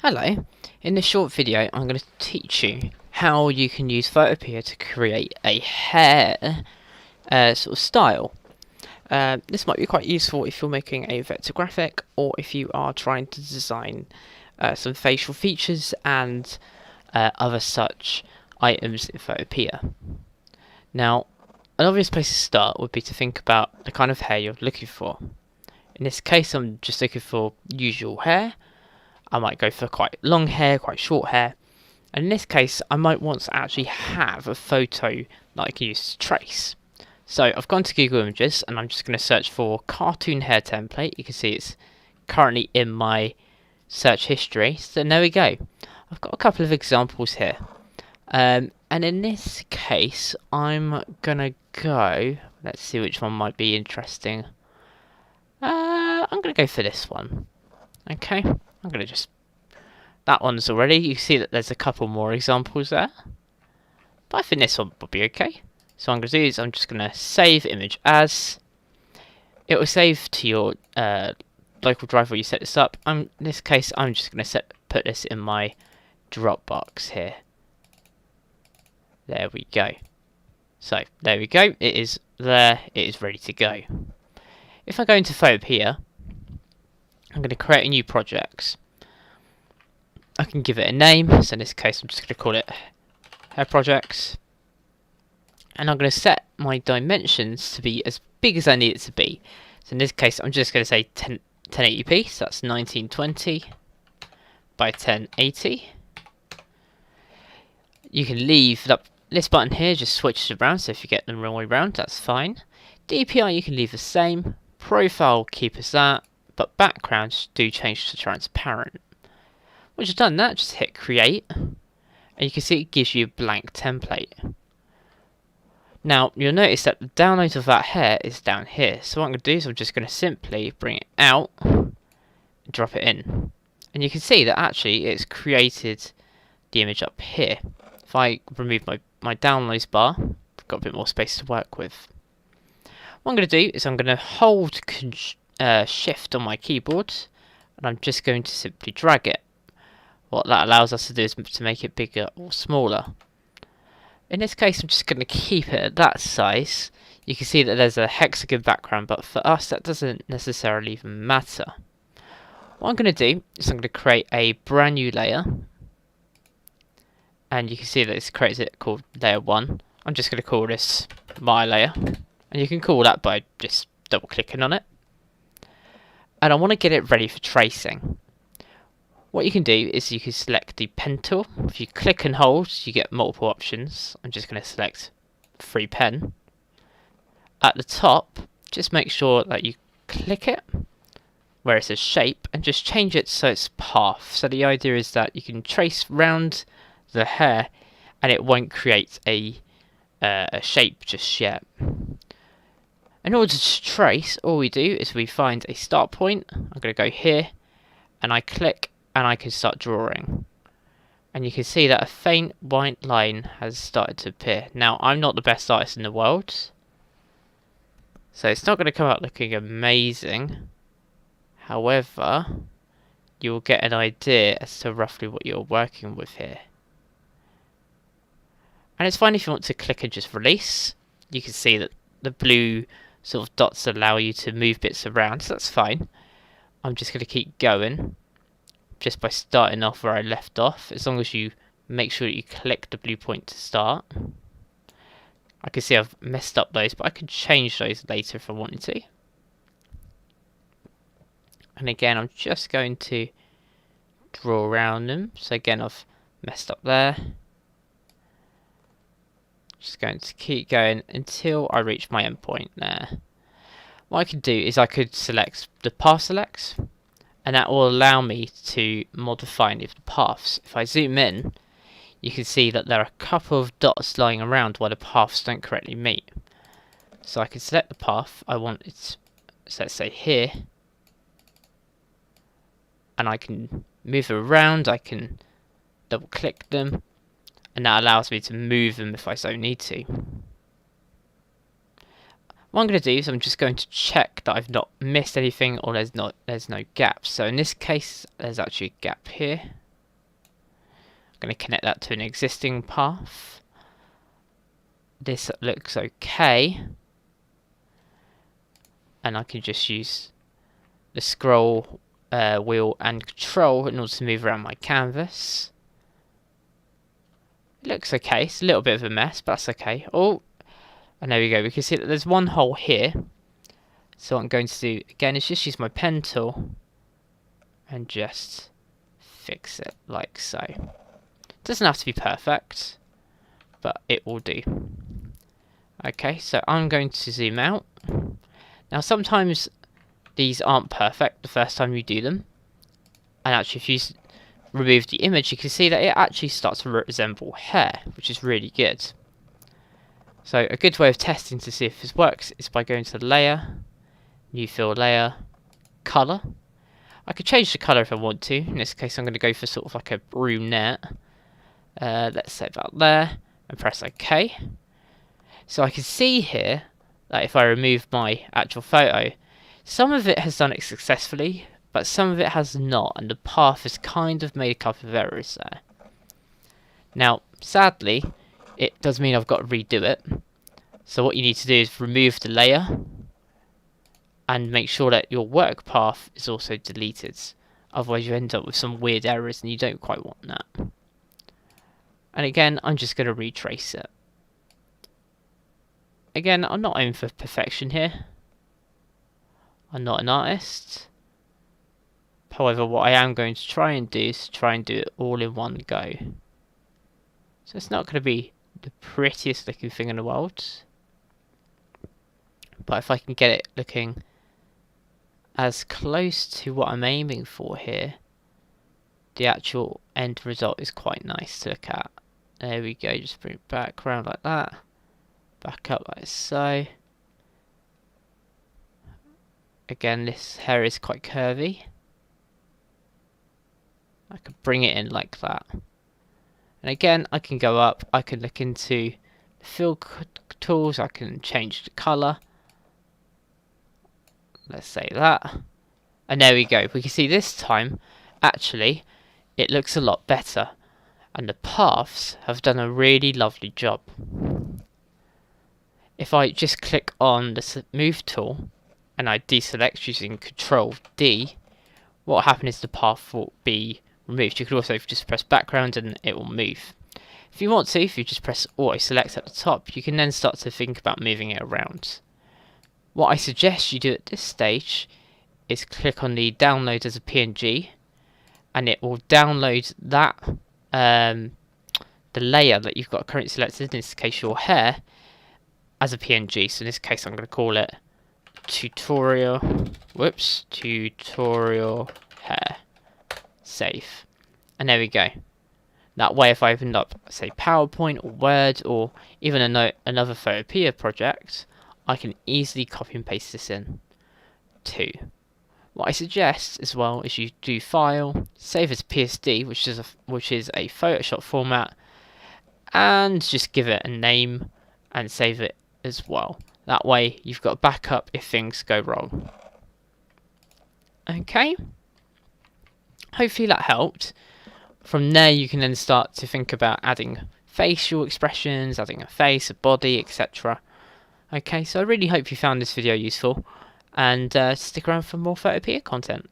Hello, in this short video I'm going to teach you how you can use Photopea to create a hair sort of style. This might be quite useful if you're making a vector graphic or if you are trying to design some facial features and other such items in Photopea. Now, an obvious place to start would be to think about the kind of hair you're looking for. In this case I'm just looking for usual hair. I might go for quite long hair, quite short hair. And in this case, I might want to actually have a photo that I can use to trace. So I've gone to Google Images and I'm just going to search for cartoon hair template. You can see it's currently in my search history. So there we go. I've got a couple of examples here. And in this case, I'm going to go... Let's see which one might be interesting. I'm going to go for this one. Okay. I'm going to just... That one's already. You see that there's a couple more examples there. But I think this one will be okay. So what I'm going to do is I'm just going to save image as. It will save to your local drive where you set this up. In this case, I'm just going to put this in my Dropbox here. There we go. So, there we go. It is there. It is ready to go. If I go into Photopea, I'm going to create a new project. I can give it a name, so in this case I'm just going to call it Hair Projects. And I'm going to set my dimensions to be as big as I need it to be. So in this case I'm just going to say 1080p, so that's 1920 by 1080. You can leave this button here, just switches around, so if you get them the wrong way around, that's fine. DPI you can leave the same, profile keep as that, but backgrounds do change to transparent. Once you've done that, just hit create, and you can see it gives you a blank template. Now, you'll notice that the download of that hair is down here, so what I'm going to do is I'm just going to simply bring it out, and drop it in. And you can see that actually it's created the image up here. If I remove my downloads bar, I've got a bit more space to work with. What I'm going to do is I'm going to hold Shift on my keyboard, and I'm just going to simply drag it. What that allows us to do is to make it bigger or smaller. In this case, I'm just going to keep it at that size. You can see that there's a hexagon background, but for us that doesn't necessarily even matter. What I'm going to do is I'm going to create a brand new layer. And you can see that this creates it called layer 1. I'm just going to call this my layer. And you can call that by just double clicking on it. And I want to get it ready for tracing. What you can do is you can select the pen tool. If you click and hold, you get multiple options. I'm just going to select free pen. At the top, just make sure that you click it where it says shape and just change it so it's path. So the idea is that you can trace round the hair and it won't create a shape just yet. In order to trace, all we do is we find a start point. I'm going to go here and I click and I can start drawing. And you can see that a faint white line has started to appear. Now, I'm not the best artist in the world, so it's not going to come out looking amazing. However, you will get an idea as to roughly what you're working with here. And it's fine if you want to click and just release. You can see that the blue sort of dots allow you to move bits around, so that's fine. I'm just going to keep going just by starting off where I left off, as long as you make sure that you click the blue point to start. I can see I've messed up those, but I can change those later if I wanted to. And again, I'm just going to draw around them. So again, I've messed up there. Just going to keep going until I reach my endpoint there. What I could do is I could select the path selects, and that will allow me to modify any of the paths. If I zoom in, you can see that there are a couple of dots lying around where the paths don't correctly meet. So I can select the path I want it, so let's say here, and I can move them around, I can double click them, and that allows me to move them if I so need to. What I'm going to do is I'm just going to check that I've not missed anything or there's no gaps. So in this case, there's actually a gap here. I'm going to connect that to an existing path. This looks okay. And I can just use the scroll wheel and control in order to move around my canvas. It looks okay. It's a little bit of a mess, but that's okay. Oh, and there we go. We can see that there's one hole here. So what I'm going to do again is just use my pen tool and just fix it like so. Doesn't have to be perfect, but it will do. Okay, so I'm going to zoom out. Now sometimes these aren't perfect the first time you do them, and actually if you remove the image you can see that it actually starts to resemble hair, which is really good. So a good way of testing to see if this works is by going to Layer, New Fill Layer, Colour. I could change the colour if I want to. In this case I'm going to go for sort of like a brunette. Let's say about there, and press OK. So I can see here that if I remove my actual photo, some of it has done it successfully, but some of it has not, and the path has kind of made a couple of errors there. Now, sadly, it does mean I've got to redo it. So what you need to do is remove the layer and make sure that your work path is also deleted. Otherwise you end up with some weird errors and you don't quite want that. And again, I'm just going to retrace it. Again, I'm not aiming for perfection here. I'm not an artist. However, what I am going to try and do is try and do it all in one go. So it's not going to be the prettiest looking thing in the world. But if I can get it looking as close to what I'm aiming for here, the actual end result is quite nice to look at. There we go, just bring it back around like that. Back up like so. Again, this hair is quite curvy. I could bring it in like that. And again, I can go up, I can look into the fill tools, I can change the colour. Let's say that. And there we go. We can see this time, actually, it looks a lot better. And the paths have done a really lovely job. If I just click on the move tool and I deselect using Control D, what will happen is the path will be removed. You could also just press background and it will move. If you want to, if you just press Auto Select at the top, you can then start to think about moving it around. What I suggest you do at this stage is click on the download as a PNG, and it will download that the layer that you've got currently selected, in this case your hair, as a PNG. So in this case I'm going to call it tutorial hair. Save. And there we go. That way if I opened up, say, PowerPoint or Word or even another Photopea project, I can easily copy and paste this in too. What I suggest as well is you do File, Save as PSD, which is a Photoshop format, and just give it a name and save it as well. That way you've got backup if things go wrong. Okay. Hopefully that helped. From there you can then start to think about adding facial expressions, adding a face, a body, etc. Okay, so I really hope you found this video useful, and stick around for more Photopea content.